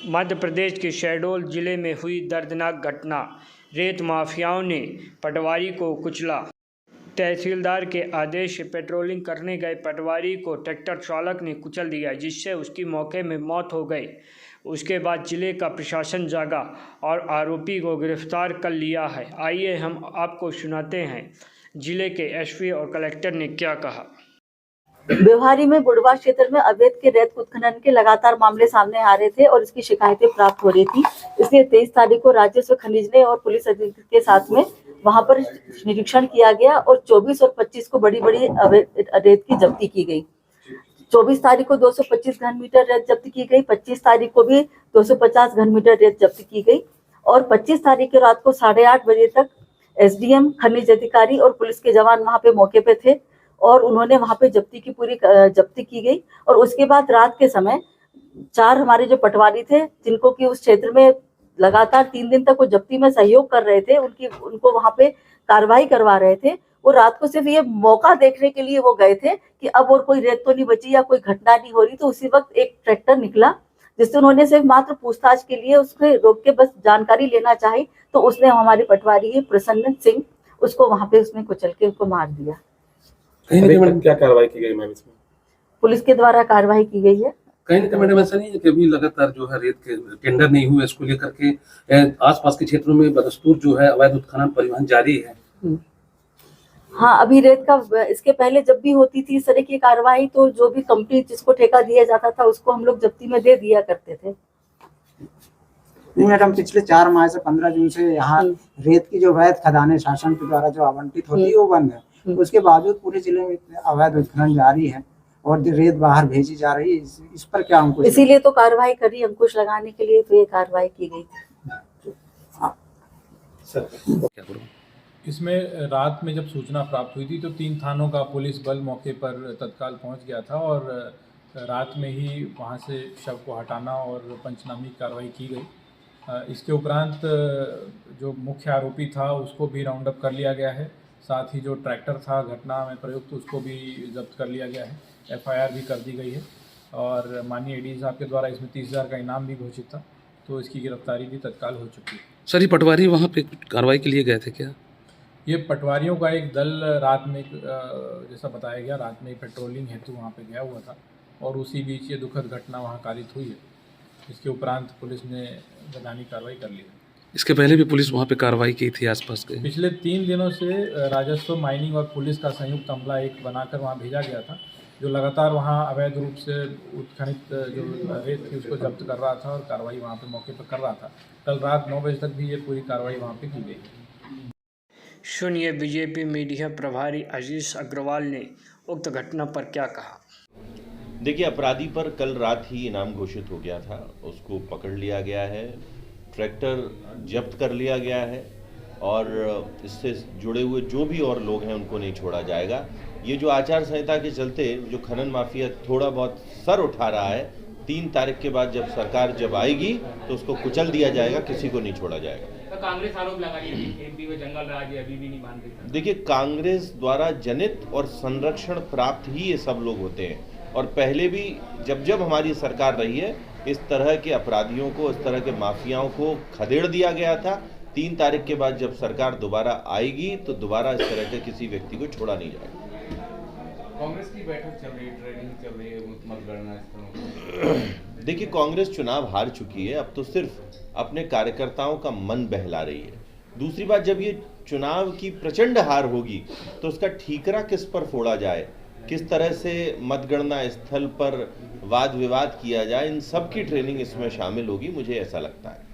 मध्य प्रदेश के शहडोल जिले में हुई दर्दनाक घटना। रेत माफियाओं ने पटवारी को कुचला। तहसीलदार के आदेश से पेट्रोलिंग करने गए पटवारी को ट्रैक्टर चालक ने कुचल दिया, जिससे उसकी मौके में मौत हो गई। उसके बाद जिले का प्रशासन जागा और आरोपी को गिरफ्तार कर लिया है। आइए हम आपको सुनाते हैं जिले के एसपी और कलेक्टर ने क्या कहा। व्यवहारी में बुढ़वा क्षेत्र में अवैध के रेत उत्खनन के लगातार मामले सामने आ रहे थे और इसकी शिकायतें प्राप्त हो रही थी। इसलिए 23 तारीख को राजस्व खनिज ने और पुलिस अधीक्षक के साथ में वहां पर निरीक्षण किया गया और 24 और 25 को बड़ी बड़ी अवैध रेत की जब्ती की गई। 24 तारीख को 225 घन मीटर रेत जब्त की गई, 25 तारीख को भी 250 घन मीटर रेत जब्त की गई और 25 तारीख की रात को 8:30 बजे तक एसडीएम, खनिज अधिकारी और पुलिस के जवान वहां पे मौके पे थे और उन्होंने वहां पे जब्ती की गई। और उसके बाद रात के समय 4 हमारे जो पटवारी थे, जिनको कि उस क्षेत्र में लगातार 3 दिन तक वो जब्ती में सहयोग कर रहे थे, उनको वहां पे कार्रवाई करवा रहे थे। वो रात को सिर्फ ये मौका देखने के लिए वो गए थे कि अब और कोई रेत तो नहीं बची या कोई घटना नहीं हो रही। तो उसी वक्त एक ट्रैक्टर निकला जिससे उन्होंने सिर्फ मात्र पूछताछ के लिए उसके रोक के बस जानकारी लेना चाही। तो उसने हमारे पटवारी प्रसन्न सिंह उसको वहां पे उसने कुचल के उसको मार दिया। कहीं ना कहीं क्या कार्रवाई की गई मैम इसमें? पुलिस के द्वारा कार्रवाई की गई है। कहीं ना कहीं मैडम ऐसा नहीं है कि अभी लगातार जो है रेत के टेंडर नहीं हुए, इसको लेकर के आसपास के क्षेत्रों में बदस्तूर जो है अवैध उत्खनन परिवहन जारी है। हाँ, अभी रेत का इसके पहले जब भी होती थी इस तरह की कार्रवाई तो जो भी कंपनी जिसको ठेका दिया जाता था उसको हम लोग जब्ती में दे दिया करते थे। नहीं मैडम, पिछले 4 माह से 15 जून से यहाँ रेत की जो अवैध खदानें शासन के द्वारा जो आवंटित होती है वो बंद है। उसके बावजूद पूरे जिले में अवैध उत्खनन जारी है और रेत बाहर भेजी जा रही है। इस पर क्या अंकुश? इसीलिए तो कार्रवाई करी, अंकुश लगाने के लिए तो ये कार्रवाई की गई थी। इसमें रात में जब सूचना प्राप्त हुई थी तो 3 थानों का पुलिस बल मौके पर तत्काल पहुंच गया था और रात में ही वहां से शव को हटाना और पंचनामी कार्रवाई की गई। इसके उपरांत जो मुख्य आरोपी था उसको भी राउंड अप कर लिया गया है। साथ ही जो ट्रैक्टर था घटना में प्रयुक्त उसको भी जब्त कर लिया गया है। एफआईआर भी कर दी गई है और माननीय एडी साहब के द्वारा इसमें 30,000 का इनाम भी घोषित था, तो इसकी गिरफ्तारी भी तत्काल हो चुकी है। सर, ये पटवारी वहाँ पे कार्रवाई के लिए गए थे क्या? ये पटवारियों का एक दल रात में जैसा बताया गया, रात में पेट्रोलिंग हेतु वहाँ पे गया हुआ था और उसी बीच ये दुखद घटना वहाँ कारित हुई है। इसके उपरांत पुलिस ने मैदानी कार्रवाई कर ली है। इसके पहले भी पुलिस वहाँ पे कार्रवाई की थी आसपास के? पिछले 3 दिनों से राजस्व, माइनिंग और पुलिस का संयुक्त अमला एक बनाकर वहाँ भेजा गया था, जो लगातार वहाँ अवैध रूप से उत्खनित जो रेत थी उसको जब्त कर रहा था और कार्रवाई वहाँ पे मौके पर कर रहा था। कल रात 9 बजे तक भी ये पूरी कार्रवाई वहाँ पे की गई। सुनिए बीजेपी मीडिया प्रभारी आशीष अग्रवाल ने उक्त घटना पर क्या कहा। देखिए, अपराधी पर कल रात ही इनाम घोषित हो गया था, उसको पकड़ लिया गया है, ट्रैक्टर जब्त कर लिया गया है और इससे जुड़े हुए जो भी और लोग हैं उनको नहीं छोड़ा जाएगा। ये जो आचार संहिता के चलते जो खनन माफिया थोड़ा बहुत सर उठा रहा है, 3 तारीख के बाद जब सरकार आएगी तो उसको कुचल दिया जाएगा, किसी को नहीं छोड़ा जाएगा। तो कांग्रेस आरोप लगा रही है एमपी में जंगल राज अभी भी नहीं मान रही। देखिए, कांग्रेस द्वारा जनित और संरक्षण प्राप्त ही ये सब लोग होते हैं और पहले भी जब हमारी सरकार रही है इस तरह के अपराधियों को, इस तरह के माफियाओं को खदेड़ दिया गया था। 3 तारीख के बाद जब सरकार दोबारा आएगी तो दोबारा इस तरह के किसी व्यक्ति को छोड़ा नहीं जाएगा। कांग्रेस की बैठक चल रही है, ट्रेनिंग चल रही है मतगणना। देखिए, कांग्रेस चुनाव हार चुकी है, अब तो सिर्फ अपने कार्यकर्ताओं का मन बहला रही है। दूसरी बात, जब ये चुनाव की प्रचंड हार होगी तो उसका ठीकरा किस पर फोड़ा जाए, किस तरह से मतगणना स्थल पर वाद विवाद किया जाए, इन सब की ट्रेनिंग इसमें शामिल होगी, मुझे ऐसा लगता है।